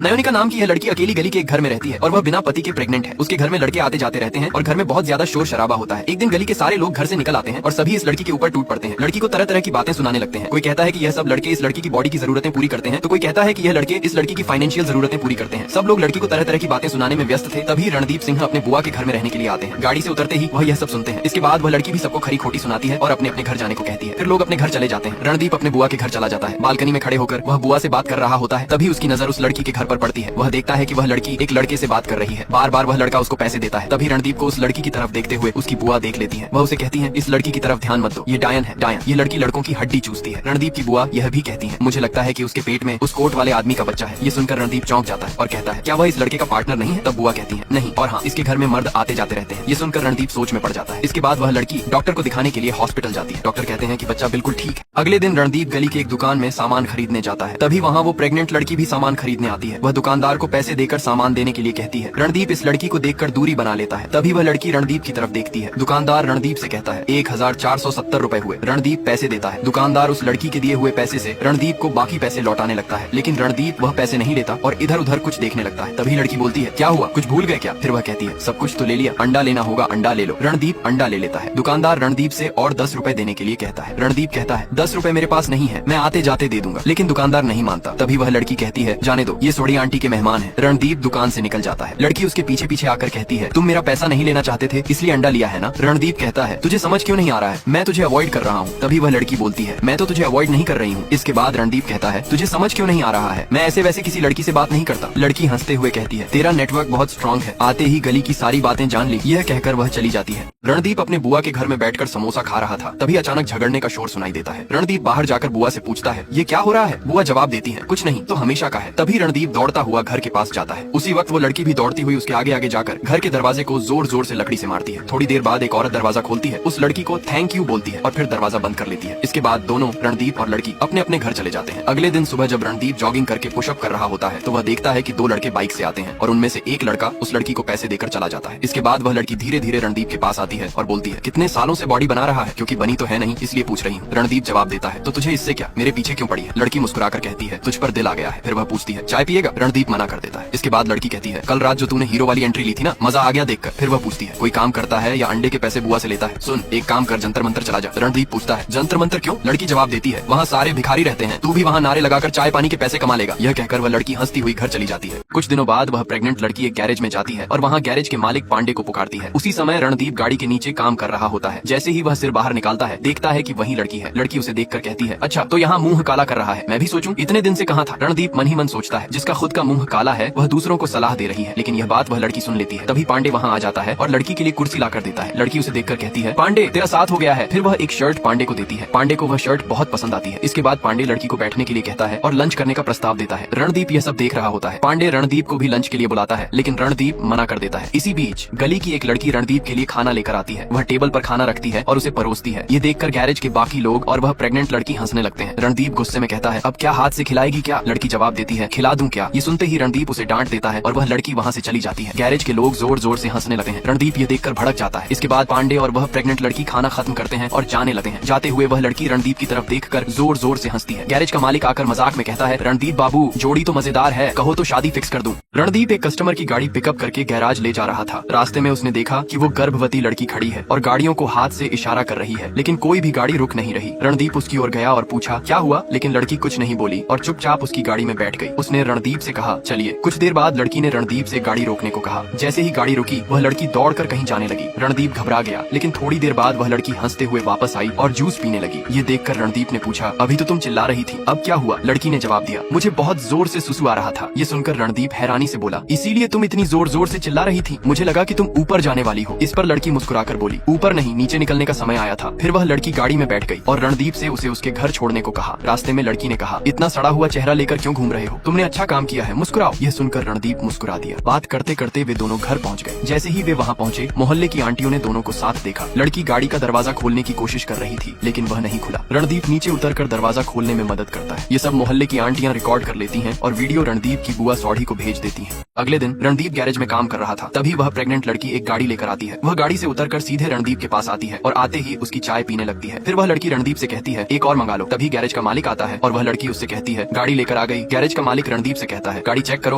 नयोनिका नाम की यह लड़की अकेली गली के एक घर में रहती है और वह बिना पति के प्रेग्नेंट है। उसके घर में लड़के आते जाते रहते हैं और घर में बहुत ज्यादा शोर शराबा होता है। एक दिन गली के सारे लोग घर से निकल आते हैं और सभी इस लड़की के ऊपर टूट पड़ते हैं। लड़की को तरह तरह की बातें सुनाने लगते हैं। कोई कहता है कि यह सब लड़के इस लड़की की बॉडी की जरूरतें पूरी करते हैं, तो कोई कहता है कि यह लड़के इस लड़की की फाइनेंशियल जरूरतें पूरी करते हैं। सब लोग लड़की को तरह तरह की बातें सुनाने में व्यस्त थे। तभी रणदीप सिंह अपने बुआ के घर में रहने के लिए आते हैं। गाड़ी से उतरते ही वह यह सब सुनते हैं। इसके बाद वह लड़की भी सबको खरी खोटी सुनाती है और अपने अपने घर जाने को कहती है। फिर लोग अपने घर चले जाते हैं। रणदीप अपने बुआ के घर चला जाता है। बालकनी में खड़े होकर वह बुआ से बात कर रहा होता है। तभी उसकी नजर उस लड़की के घर पर पड़ती है। वह देखता है कि वह लड़की एक लड़के से बात कर रही है। बार बार वह लड़का उसको पैसे देता है। तभी रणदीप को उस लड़की की तरफ देखते हुए उसकी बुआ देख लेती है। वह उसे कहती है, इस लड़की की तरफ ध्यान मत दो, ये डायन है, डायन। ये लड़की लड़कों की हड्डी चूसती है। रणदीप की बुआ यह भी कहती है, मुझे लगता है कि उसके पेट में उस कोट वाले आदमी का बच्चा है। ये सुनकर रणदीप चौंक जाता है और कहता है, क्या वह इस लड़के का पार्टनर नहीं है? तब बुआ कहती है, नहीं, और हाँ, इसके घर में मर्द आते जाते रहते हैं। ये सुनकर रणदीप सोच में पड़ जाता है। इसके बाद वह लड़की डॉक्टर को दिखाने के लिए हॉस्पिटल जाती है। डॉक्टर कहते हैं कि बच्चा बिल्कुल ठीक है। अगले दिन रणदीप गली की एक दुकान में सामान खरीदने जाता है। तभी वहाँ वो प्रेग्नेंट लड़की भी सामान खरीदने आती है। वह दुकानदार को पैसे देकर सामान देने के लिए कहती है। रणदीप इस लड़की को देखकर दूरी बना लेता है। तभी वह लड़की रणदीप की तरफ देखती है। दुकानदार रणदीप से कहता है, 1470 रुपए हुए। रणदीप पैसे देता है। दुकानदार उस लड़की के दिए हुए पैसे से रणदीप को बाकी पैसे लौटाने लगता है, लेकिन रणदीप वह पैसे नहीं लेता और इधर उधर कुछ देखने लगता है। तभी लड़की बोलती है, क्या हुआ, कुछ भूल गए क्या? फिर वह कहती है, सब कुछ तो ले लिया, अंडा लेना होगा, अंडा ले लो। रणदीप अंडा ले लेता है। दुकानदार रणदीप से और 10 रुपए देने के लिए कहता है। रणदीप कहता है, 10 रुपए मेरे पास नहीं है, मैं आते जाते दे दूंगा। लेकिन दुकानदार नहीं मानता। तभी वह लड़की कहती है, जाने दो, ये सोड़ी आंटी के मेहमान है। रणदीप दुकान से निकल जाता है। लड़की उसके पीछे पीछे आकर कहती है, तुम मेरा पैसा नहीं लेना चाहते थे, इसलिए अंडा लिया है ना? रणदीप कहता है, तुझे समझ क्यों नहीं आ रहा है, मैं तुझे अवॉइड कर रहा हूँ। तभी वह लड़की बोलती है, मैं तो तुझे अवॉइड नहीं कर रही हूँ। इसके बाद रणदीप कहता है, तुझे समझ क्यों नहीं आ रहा है, मैं ऐसे वैसे किसी लड़की से बात नहीं करता। लड़की हंसते हुए कहती है, तेरा नेटवर्क बहुत स्ट्रॉन्ग है, आते ही गली की सारी बातें जान ली। यह कहकर वह चली जाती है। रणदीप अपने बुआ के घर में बैठकर समोसा खा रहा था। तभी अचानक झगड़ने का शोर सुनाई देता है। रणदीप बाहर जाकर बुआ से पूछता है, ये क्या हो रहा है? बुआ जवाब देती है, कुछ नहीं, तो हमेशा का है। तभी रणदीप दौड़ता हुआ घर के पास जाता है। उसी वक्त वो लड़की भी दौड़ती हुई उसके आगे आगे जाकर घर के दरवाजे को जोर जोर से लकड़ी से मारती है। थोड़ी देर बाद एक औरत दरवाजा खोलती है, उस लड़की को थैंक यू बोलती है और फिर दरवाजा बंद कर लेती है। इसके बाद दोनों, रणदीप और लड़की, अपने अपने घर चले जाते हैं। अगले दिन सुबह जब रणदीप जॉगिंग करके पुशअप कर रहा होता है तो वह देखता है कि 2 लड़के बाइक से आते हैं और उनमें से एक लड़का उस लड़की को पैसे देकर चला जाता है। इसके बाद वह लड़की धीरे धीरे रणदीप के पास आती है और बोलती है, कितने सालों से बॉडी बना रहा है? क्योंकि बनी तो है नहीं, इसलिए पूछ रही हूँ। रणदीप जवाब देता है, तो तुझे इससे क्या, मेरे पीछे क्यों पड़ी है? लड़की मुस्कुराकर कहती है, तुझ पर दिल आ गया है। फिर वह पूछती है, चाय पिएगा? रणदीप मना कर देता है। इसके बाद लड़की कहती है, कल रात जो तूने हीरो वाली एंट्री ली थी ना, मजा आ गया देखकर। फिर वह पूछती है, कोई काम करता है या अंडे के पैसे बुआ से लेता है? सुन, एक काम कर, जंतर मंतर चला जा। रणदीप पूछता है, जंतर मंतर क्यों? लड़की जवाब देती है, वहाँ सारे भिखारी रहते हैं, तू भी वहाँ नारे लगाकर चाय पानी के पैसे कमा लेगा। यह कहकर वह लड़की हंसती हुई घर चली जाती है। कुछ दिनों बाद वह प्रेग्नेंट लड़की एक गैरेज में जाती है और वहाँ गैरेज के मालिक पांडे को पुकारती है। उसी समय रणदीप गाड़ी के नीचे काम कर रहा होता है। जैसे ही वह सिर बाहर निकालता है, देखता है कि वही लड़की है। लड़की उसे देखकर कहती है, अच्छा, तो यहाँ मुंह काला कर रहा है, मैं भी सोचूं, इतने दिन से कहाँ था? रणदीप मन ही मन सोचता है, जिसका खुद का मुंह काला है वह दूसरों को सलाह दे रही है, लेकिन यह बात वह लड़की सुन लेती है। तभी पांडे वहाँ आ जाता है और लड़की के लिए कुर्सी ला कर देता है। लड़की उसे देखकर कहती है, पांडे, तेरा साथ हो गया है। फिर वह एक शर्ट पांडे को देती है। पांडे को वह शर्ट बहुत पसंद आती है। इसके बाद पांडे लड़की को बैठने के लिए कहता है और लंच करने का प्रस्ताव देता है। रणदीप यह सब देख रहा होता है। पांडे रणदीप को भी लंच के लिए बुलाता है, लेकिन रणदीप मना कर देता है। इसी बीच गली की एक लड़की रणदीप के लिए खाना लेकर आती है। वह टेबल पर खाना रखती है और उसे परोसती है। ये देखकर गैरेज के बाकी लोग और वह प्रेग्नेंट लड़की हंसने लगते हैं। रणदीप गुस्से में कहता है, अब क्या हाथ से खिलाएगी क्या? लड़की जवाब देती है, खिला दूं क्या? ये सुनते ही रणदीप उसे डांट देता है और वह लड़की वहाँ से चली जाती है। गैरेज के लोग जोर जोर से हंसने लगते हैं। रणदीप ये देखकर भड़क जाता है। इसके बाद पांडे और वह प्रेग्नेंट लड़की खाना खत्म करते हैं और जाने लगते हैं। जाते हुए वह लड़की रणदीप की तरफ देखकर जोर जोर से हंसती है। गैरेज का मालिक आकर मजाक में कहता है, रणदीप बाबू, जोड़ी तो मजेदार है, कहो तो शादी फिक्स कर दूं। रणदीप एक कस्टमर की गाड़ी पिकअप करके गैराज ले जा रहा था। रास्ते में उसने देखा कि वो गर्भवती लड़की खड़ी है और गाड़ियों को हाथ से इशारा कर रही है, लेकिन कोई भी गाड़ी रुक नहीं रही। रणदीप उसकी ओर गया और पूछा, क्या हुआ? लेकिन लड़की कुछ नहीं बोली और चुपचाप उसकी गाड़ी में बैठ गई। उसने रणदीप से कहा, चलिए। कुछ देर बाद लड़की ने रणदीप से गाड़ी रोकने को कहा। जैसे ही गाड़ी रुकी, वह लड़की दौड़कर कहीं जाने लगी। रणदीप घबरा गया, लेकिन थोड़ी देर बाद वह लड़की हंसते हुए वापस आई और जूस पीने लगी। ये देखकर रणदीप ने पूछा, अभी तो तुम चिल्ला रही थी, अब क्या हुआ? लड़की ने जवाब दिया, मुझे बहुत जोर से सुसु आ रहा था। ये सुनकर रणदीप हैरानी से बोला, इसीलिए तुम इतनी जोर जोर से चिल्ला रही थी? मुझे लगा कि तुम ऊपर जाने वाली हो। इस पर लड़की मुस्कुराकर बोली, ऊपर नहीं, नीचे निकलने का समय आया था। फिर वह लड़की गाड़ी में बैठ गई और रणदीप से उसे उसके घर छोड़ने को कहा। रास्ते में लड़की ने कहा, इतना सड़ा हुआ चेहरा लेकर क्यों घूम रहे हो? तुमने अच्छा काम किया है, मुस्कुराओ। यह सुनकर रणदीप मुस्कुरा दिया। बात करते करते वे दोनों घर पहुंच गए। जैसे ही वे वहां पहुंचे, मोहल्ले की आंटियों ने दोनों को साथ देखा। लड़की गाड़ी का दरवाजा खोलने की कोशिश कर रही थी, लेकिन वह नहीं खुला। रणदीप नीचे उतरकर दरवाजा खोलने में मदद करता है। ये सब मोहल्ले की आंटियां रिकॉर्ड कर लेती हैं और वीडियो रणदीप की बुआ सौड़ी को भेज देती हैं। अगले दिन रणदीप गैरेज में काम कर रहा था, तभी वह प्रेग्नेंट लड़की एक गाड़ी लेकर आती है। वह गाड़ी से उतरकर सीधे रणदीप के पास आती है और आते ही उसकी चाय पीने लगती है। फिर वह लड़की रणदीप से कहती है एक और मंगा लो। तभी गैरेज का मालिक आता है और वह लड़की उससे कहती है गाड़ी लेकर आ गई। गैरेज का मालिक रणदीप से कहता है गाड़ी चेक करो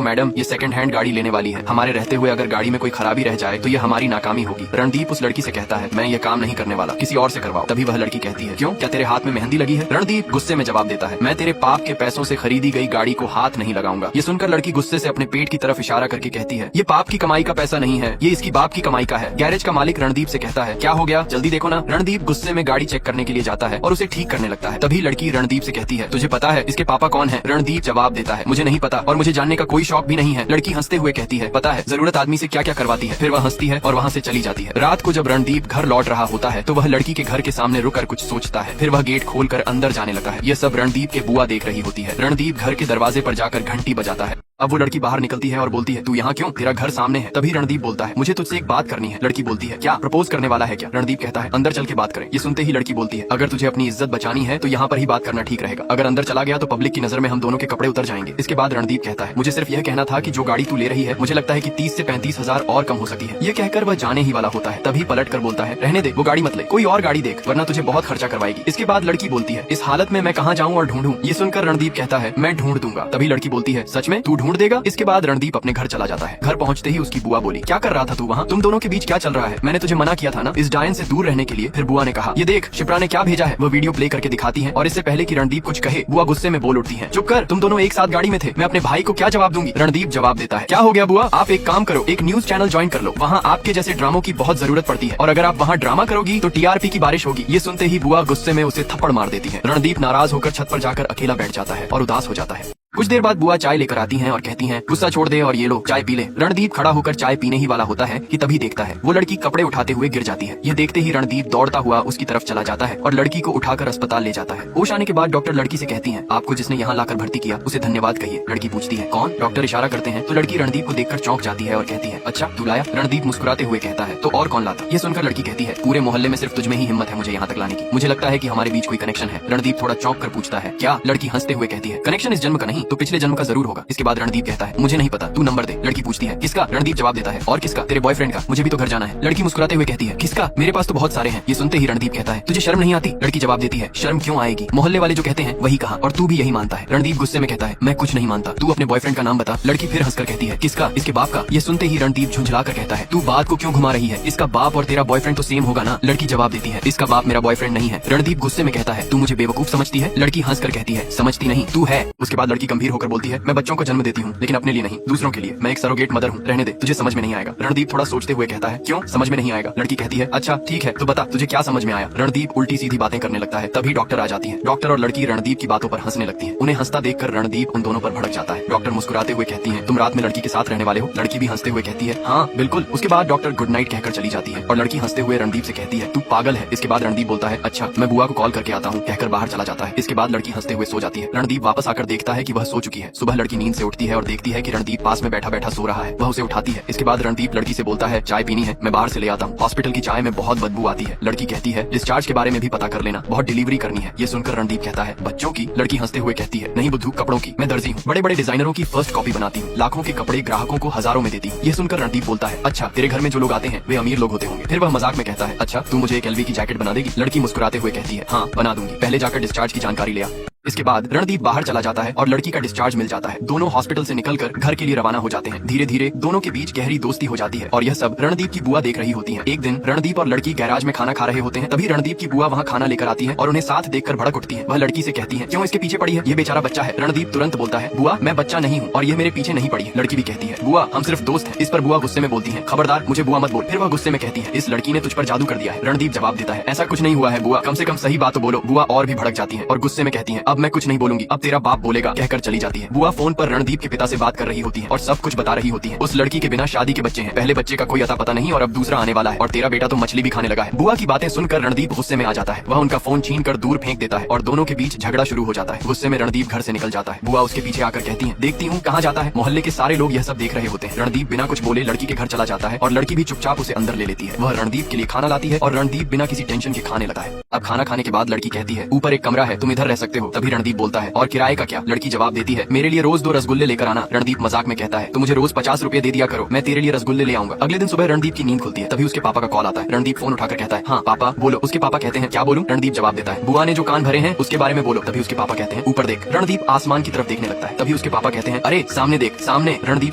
मैडम, ये सेकंड हैंड गाड़ी लेने वाली है, हमारे रहते हुए अगर गाड़ी में कोई खराबी रह जाए तो ये हमारी नाकामी होगी। रणदीप उस लड़की से कहता है मैं ये काम नहीं करने वाला, किसी और से करवाओ। तभी वह लड़की कहती है क्यों, क्या तेरे हाथ में मेहंदी लगी है? रणदीप गुस्से में जवाब देता है मैं तेरे पाप के पैसों से खरीदी गई गाड़ी को हाथ नहीं लगाऊंगा। ये सुनकर लड़की गुस्से से अपने पेट की तरफ इशारा करके कहती है ये पाप की कमाई का पैसा नहीं है, ये इसकी बाप की कमाई का है। गैरेज का मालिक रणदीप से कहता है क्या हो गया, जल्दी देखो ना। रणदीप गुस्से में गाड़ी चेक करने के लिए जाता है और उसे ठीक करने लगता है। तभी लड़की रणदीप से कहती है तुझे पता है इसके पापा कौन है? रणदीप जवाब देता है मुझे नहीं पता और मुझे जानने का कोई शौक भी नहीं है। लड़की हंसते हुए कहती है पता है जरूरत आदमी से क्या क्या करवाती है। फिर वह हंसती है और वहाँ से चली जाती है। रात को जब रणदीप घर लौट रहा होता है तो वह लड़की के घर के सामने रुककर कुछ सोचता है। फिर वह गेट खोलकर अंदर जाने लगता है। यह सब रणदीप के बुआ देख रही होती है। रणदीप घर के दरवाजे पर जाकर घंटी बजाता है। अब वो लड़की बाहर निकलती है और बोलती है तू यहाँ क्यों, तेरा घर सामने है। तभी रणदीप बोलता है मुझे तुझसे एक बात करनी है। लड़की बोलती है क्या, प्रपोज करने वाला है क्या? रणदीप कहता है अंदर चल के बात करें। ये सुनते ही लड़की बोलती है अगर तुझे अपनी इज्जत बचानी है तो यहाँ पर ही बात करना ठीक रहेगा, अगर अंदर चला गया तो पब्लिक की नजर में हम दोनों के कपड़े उतर जाएंगे। इसके बाद रणदीप कहता है मुझे सिर्फ यह कहना था कि जो गाड़ी तू ले रही है मुझे लगता है कि 30 से 35 हजार और कम हो सकती है। ये कहकर वह जाने ही वाला होता है। तभी पलट कर बोलता है रहने दे, वो गाड़ी मत ले, कोई और गाड़ी देख वरना तुझे बहुत खर्चा करवाएगी। इसके बाद लड़की बोलती है इस हालत में मैं कहाँ जाऊँ और ढूंढूं? ये सुनकर रणदीप कहता है मैं ढूंढ दूंगा। तभी लड़की बोलती है सच में तू ढूंढ देगा? इसके बाद रणदीप अपने घर चला जाता है। घर पहुंचते ही उसकी बुआ बोली क्या कर रहा था तू वहाँ, तुम दोनों के बीच क्या चल रहा है? मैंने तुझे मना किया था ना इस डायन से दूर रहने के लिए। फिर बुआ ने कहा ये देख शिप्रा ने क्या भेजा है। वो वीडियो प्ले करके दिखाती है और इससे पहले कि रणदीप कुछ कहे बुआ गुस्से में बोल उठती है चुप कर, तुम दोनों एक साथ गाड़ी में थे, मैं अपने भाई को क्या जवाब दूंगी? रणदीप जवाब देता है क्या हो गया बुआ, आप एक काम करो, एक न्यूज चैनल ज्वाइन कर लो, वहाँ आपके जैसे ड्रामों की बहुत जरूरत पड़ती है और अगर आप वहाँ ड्रामा करोगी तो टीआरपी की बारिश होगी। ये सुनते ही बुआ गुस्से में उसे थप्पड़ मार देती है। रणदीप नाराज होकर छत पर जाकर अकेला बैठ जाता है और उदास हो जाता है। कुछ देर बाद बुआ चाय लेकर आती हैं और कहती हैं गुस्सा छोड़ दे और ये लो चाय पी ले। रणदीप खड़ा होकर चाय पीने ही वाला होता है कि तभी देखता है वो लड़की कपड़े उठाते हुए गिर जाती है। ये देखते ही रणदीप दौड़ता हुआ उसकी तरफ चला जाता है और लड़की को उठाकर अस्पताल ले जाता है। होश आने के बाद डॉक्टर लड़की से कहती है आपको जिसने यहाँ लाकर भर्ती किया उसे धन्यवाद कहिए। लड़की पूछती है कौन? डॉक्टर इशारा करते हैं तो लड़की रणदीप को देखकर चौंक जाती है और कहती है अच्छा तू लाया? रणदीप मुस्कुराते हुए कहता है तो और कौन लाता? ये सुनकर लड़की कहती है पूरे मोहल्ले में सिर्फ तुझमें ही हिम्मत है मुझे यहाँ तक लाने की, मुझे लगता है कि हमारे बीच कोई कनेक्शन है। रणदीप थोड़ा चौंक कर पूछता है क्या? लड़की हंसते हुए कहती है कनेक्शन इस जन्म का नहीं तो पिछले जन्म का जरूर होगा। इसके बाद रणदीप कहता है मुझे नहीं पता, तू नंबर दे। लड़की पूछती है किसका? रणदीप जवाब देता है और किसका? तेरे बॉयफ्रेंड का, मुझे भी तो घर जाना है। लड़की मुस्कुराते हुए कहती है किसका? मेरे पास तो बहुत सारे हैं। ये सुनते ही रणदीप कहता है तुझे शर्म नहीं आती? लड़की जवाब देती है शर्म क्यों आएगी, मोहल्ले वाले जो कहते हैं वही कहा और तू भी यही मानता है। रणदीप गुस्से में कहता है मैं कुछ नहीं मानता, तू अपने बॉयफ्रेंड का नाम बता। लड़की फिर हंसकर कहती है किसका? इसके बाप का। ये सुनते ही रणदीप झुंझला कर कहता है तू बात को क्यों घुमा रही है, इसका बाप और तेरा बॉयफ्रेंड तो सेम होगा ना। लड़की जवाब देती है इसका बाप मेरा बॉयफ्रेंड नहीं है। रणदीप गुस्से में कहता है तू मुझे बेवकूफ समझती है? लड़की हंसकर कहती है समझती नहीं, तू है। उसके बाद लड़की गंभीर होकर बोलती है मैं बच्चों को जन्म देती हूँ लेकिन अपने लिए नहीं, दूसरों के लिए, मैं एक सरोगेट मदर हूँ, रहने दे, तुझे समझ में नहीं आएगा। रणदीप थोड़ा सोचते हुए कहता है क्यों समझ में नहीं आएगा? लड़की कहती है अच्छा ठीक है तो बता तुझे क्या समझ में आया। रणदीप उल्टी सीधी बातें करने लगता है। तभी डॉक्टर आ जाती है। डॉक्टर और लड़की रणदीप की बातों पर हंसने लगती है। उन्हें हंसता देखकर रणदीप उन दोनों पर भड़क जाता है। डॉक्टर मुस्कुराते हुए कहती है तुम रात में लड़की के साथ रहने वाले हो? लड़की भी हंसते हुए कहती है हाँ बिल्कुल। उसके बाद डॉक्टर गुड नाइट कहकर चली जाती है और लड़की हंसते हुए रणदीप से कहती है तू पागल है। इसके बाद रणदीप बोलता है अच्छा मैं बुआ को कॉल करके आता हूँ कहकर बाहर चला जाता है। इसके बाद लड़की हंसते हुए सो जाती है। रणदीप वापस आकर देखता है कि वह सो चुकी है। सुबह लड़की नींद से उठती है और देखती है कि रणदीप पास में बैठा बैठा सो रहा है। वह उसे उठाती है। इसके बाद रणदीप लड़की से बोलता है चाय पीनी है, मैं बाहर से ले आता हूँ, हॉस्पिटल की चाय में बहुत बदबू आती है। लड़की कहती है डिस्चार्ज के बारे में भी पता कर लेना, बहुत डिलीवरी करनी है। ये सुनकर रणदीप कहता है बच्चों की? लड़की हंसते हुए कहती है नहीं बुद्धू, कपड़ों की, मैं दर्जी हूँ, बड़े बड़े डिजाइनरों की फर्स्ट कॉपी बनाती हूँ, लाखों के कपड़े ग्राहकों को हजारों में देती हूँ। ये सुनकर रणदीप बोलता है अच्छा तेरे घर में जो लोग आते हैं वे अमीर लोग होते होंगे। फिर वह मजाक में कहता है अच्छा तू मुझे एक एलवी की जैकेट बना देगी? लड़की मुस्कुराते हुए कहती है हाँ बना दूंगी, पहले जाकर डिस्चार्ज की जानकारी ले आ। इसके बाद रणदीप बाहर चला जाता है और लड़की का डिस्चार्ज मिल जाता है। दोनों हॉस्पिटल से निकलकर घर के लिए रवाना हो जाते हैं। धीरे धीरे दोनों के बीच गहरी दोस्ती हो जाती है और यह सब रणदीप की बुआ देख रही होती है। एक दिन रणदीप और लड़की गैराज में खाना खा रहे होते हैं। तभी रणदीप की बुआ वहाँ खाना लेकर आती है और उन्हें साथ देखकर भड़क उठती है। वह लड़की से कहती है क्यों इसके पीछे पड़ी है, ये बेचारा बच्चा है। रणदीप तुरंत बोलता है बुआ मैं बच्चा नहीं हूँ और ये मेरे पीछे नहीं पड़ी है। लड़की भी कहती है बुआ हम सिर्फ दोस्त हैं। इस पर बुआ गुस्से में बोलती है खबरदार मुझे बुआ मत बोल। फिर वह गुस्से में कहती है इस लड़की ने तुझ पर जादू कर दिया है। रणदीप जवाब देता है ऐसा कुछ नहीं हुआ है बुआ, कम से कम सही बात तो बोलो। बुआ और भी भड़क जाती है और गुस्से में कहती है अब मैं कुछ नहीं बोलूंगी, अब तेरा बाप बोलेगा, कहकर चली जाती है। बुआ फोन पर रणदीप के पिता से बात कर रही होती है और सब कुछ बता रही होती है। उस लड़की के बिना शादी के बच्चे हैं, पहले बच्चे का कोई अता पता नहीं और अब दूसरा आने वाला है और तेरा बेटा तो मछली भी खाने लगा है। बुआ की बातें सुनकर रणदीप गुस्से में आ जाता है। वह उनका फोन छीन कर दूर फेंक देता है और दोनों के बीच झगड़ा शुरू हो जाता है। गुस्से में रणदीप घर से निकल जाता है। बुआ उसके पीछे आकर कहती है देखती हूँ कहाँ जाता है। मोहल्ले के सारे लोग यह सब देख रहे होते हैं। रणदीप बिना कुछ बोले लड़की के घर चला जाता है और लड़की भी चुपचाप उसे अंदर ले लेती है। वह रणदीप के लिए खाना लाती है और रणदीप बिना किसी टेंशन के खाने लगता है। अब खाना खाने के बाद लड़की कहती है ऊपर एक कमरा है, तुम इधर रह सकते हो। तभी तभी रणदीप बोलता है और किराए का क्या? लड़की जवाब देती है मेरे लिए रोज 2 रसगुल्ले लेकर आना। रणदीप मजाक में कहता है तो मुझे रोज 50 रुपए दे दिया करो, मैं तेरे लिए रसगुल्ले ले आऊंगा। अगले दिन सुबह रणदीप की नींद खुलती है, तभी उसके पापा का कॉल आता है। रणदीप फोन उठाकर कहता है हाँ पापा बोलो। उसके पापा कहते हैं क्या बोलूं? रणदीप जवाब देता है बुआ ने जो कान भरे हैं उसके बारे में बोलो। तभी उसके पापा कहते हैं ऊपर देख। रणदीप आसमान की तरफ देखने लगता है, तभी उसके पापा कहते हैं अरे सामने देख सामने। रणदीप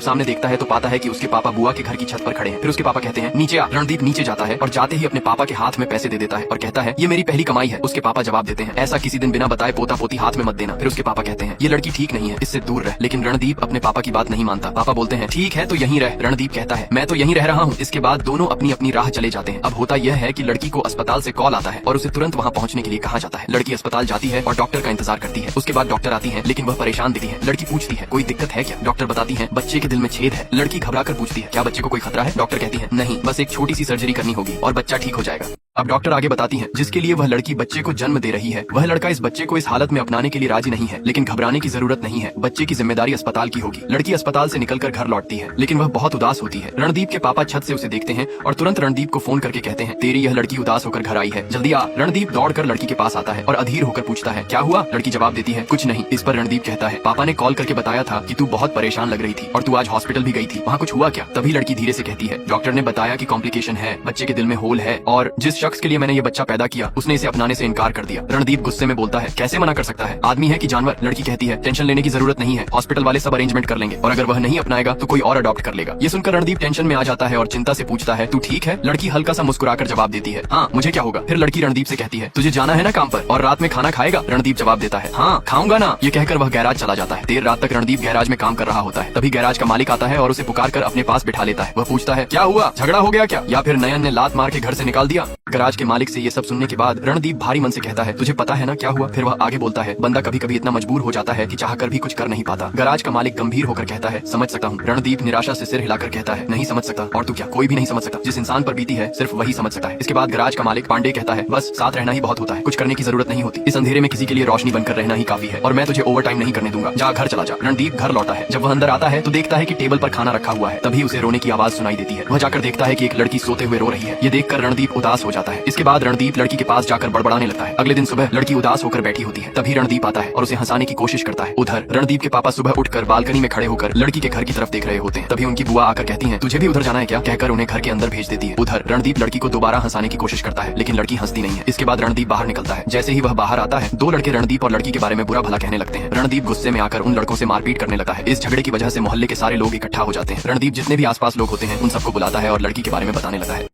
सामने देखता है तो पाता है कि उसके पापा बुआ के घर की छत पर खड़े हैं। फिर उसके पापा कहते हैं नीचे आ। रणदीप नीचे जाता है और जाते ही अपने पापा के हाथ में पैसे दे देता है और कहता है ये मेरी पहली कमाई है। उसके पापा जवाब देते हैं ऐसा किसी दिन बिना बताए पोता पोती हाथ में मत देना। फिर उसके पापा कहते हैं ये लड़की ठीक नहीं है, इससे दूर रह। लेकिन रणदीप अपने पापा की बात नहीं मानता। पापा बोलते हैं ठीक है तो यहीं रह। रणदीप कहता है मैं तो यहीं रह रहा हूँ। इसके बाद दोनों अपनी अपनी राह चले जाते हैं। अब होता यह है कि लड़की को अस्पताल से कॉल आता है और उसे तुरंत वहाँ पहुँचने के लिए कहा जाता है। लड़की अस्पताल जाती है और डॉक्टर का इंतजार करती है। उसके बाद डॉक्टर आती है लेकिन वह परेशान दिखती है। लड़की पूछती है कोई दिक्कत है क्या? डॉक्टर बताती है बच्चे के दिल में छेद है। लड़की घबराकर पूछती है क्या बच्चे को कोई खतरा है? डॉक्टर कहती है नहीं, बस एक छोटी सी सर्जरी करनी होगी और बच्चा ठीक हो जाएगा। अब डॉक्टर आगे बताती हैं जिसके लिए वह लड़की बच्चे को जन्म दे रही है वह लड़का इस बच्चे को इस हालत में अपनाने के लिए राजी नहीं है। लेकिन घबराने की जरूरत नहीं है, बच्चे की जिम्मेदारी अस्पताल की होगी। लड़की अस्पताल से निकलकर घर लौटती है लेकिन वह बहुत उदास होती है। रणदीप के पापा छत से उसे देखते हैं और तुरंत रणदीप को फोन करके कहते हैं तेरी यह लड़की उदास होकर घर आई है, जल्दी आ। रणदीप दौड़कर लड़की के पास आता है और अधीर होकर पूछता है क्या हुआ? लड़की जवाब देती है कुछ नहीं। इस पर रणदीप कहता है पापा ने कॉल करके बताया था कि तू बहुत परेशान लग रही थी और तू आज हॉस्पिटल भी गई थी, वहाँ कुछ हुआ क्या? तभी लड़की धीरे से कहती है डॉक्टर ने बताया कि कॉम्प्लिकेशन है, बच्चे के दिल में होल है और जिस शख्स के लिए मैंने ये बच्चा पैदा किया उसने इसे अपनाने से इनकार कर दिया। रणदीप गुस्से में बोलता है कैसे मना कर सकता है, आदमी है कि जानवर? लड़की कहती है टेंशन लेने की जरूरत नहीं है, हॉस्पिटल वाले सब अरेंजमेंट कर लेंगे और अगर वह नहीं अपनाएगा तो कोई और अडॉप्ट कर लेगा। ये सुनकर रणदीप टेंशन में आ जाता है और चिंता से पूछता है तू ठीक है? लड़की हल्का सा मुस्कुराकर जवाब देती है हाँ मुझे क्या होगा। फिर लड़की रणदीप से कहती है तुझे जाना है ना काम पर और रात में खाना खाएगा? रणदीप जवाब देता है हाँ खाऊंगा ना। ये कहकर वह गैराज चला जाता है। देर रात तक रणदीप गैराज में काम कर रहा होता है। तभी गैराज का मालिक आता है और उसे पुकार कर अपने पास बिठा लेता है। वह पूछता है क्या हुआ, झगड़ा हो गया क्या या फिर नयन ने लात मार के घर से निकाल दिया? गैराज के मालिक से ये सब सुनने के बाद रणदीप भारी मन से कहता है तुझे पता है ना क्या हुआ? फिर वह आगे बोलता है बंदा कभी कभी इतना मजबूर हो जाता है कि चाहकर भी कुछ कर नहीं पाता। गैराज का मालिक गंभीर होकर कहता है समझ सकता हूँ। रणदीप निराशा से सिर हिलाकर कहता है नहीं समझ सकता। और तू क्या? कोई भी नहीं समझ सकता, जिस इंसान पर बीती है सिर्फ वही समझ सकता है। इसके बाद गैराज का मालिक पांडे कहता है बस साथ रहना ही बहुत होता है, कुछ करने की जरूरत नहीं होती, इस अंधेरे में किसी के लिए रोशनी बनकर रहना ही काफी है और मैं तुझे ओवर टाइम नहीं करने दूंगा, जा घर चला जा। रणदीप घर लौटा है। जब वह अंदर आता है तो देखता है कि टेबल पर खाना रखा हुआ है। तभी उसे रोने की आवाज सुनाई देती है। वह जाकर देखता है कि एक लड़की सोते हुए रो रही है। ये देखकर रणदीप उदास हो जाता है। इसके बाद रणदीप लड़की के पास जाकर बड़बड़ाने लगता है। अगले दिन सुबह लड़की उदास होकर बैठी होती है। तभी रणदीप आता है और उसे हंसाने की कोशिश करता है। उधर रणदीप के पापा सुबह उठकर बालकनी में खड़े होकर लड़की के घर की तरफ देख रहे होते हैं। तभी उनकी बुआ आकर कहती है तुझे भी उधर जाना है क्या? कहकर उन्हें घर के अंदर भेज देती है। उधर रणदीप लड़की को दोबारा हंसाने की कोशिश करता है लेकिन लड़की हंसती नहीं है। इसके बाद रणदीप बाहर निकलता है। जैसे ही वह बाहर आता है 2 लड़के रणदीप और लड़की के बारे में बुरा भला कहने लगते हैं। रणदीप गुस्से में आकर उन लड़कों से मारपीट करने लगता है। इस झगड़े की वजह से मोहल्ले के सारे लोग इकट्ठा हो जाते हैं। रणदीप जितने भी आसपास लोग होते हैं उन सबको बुलाता है और लड़की के बारे में बताने लगता है।